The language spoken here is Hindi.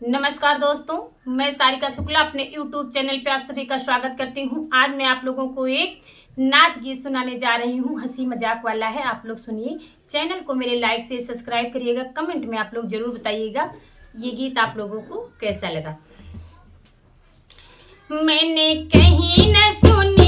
नमस्कार दोस्तों, मैं सारिका शुक्ला अपने YouTube चैनल पे आप सभी का स्वागत करती हूँ। आज मैं आप लोगों को एक नाच गीत सुनाने जा रही हूँ। हंसी मजाक वाला है, आप लोग सुनिए। चैनल को मेरे लाइक से सब्सक्राइब करिएगा। कमेंट में आप लोग जरूर बताइएगा ये गीत आप लोगों को कैसा लगा। मैंने कहीं न सुनी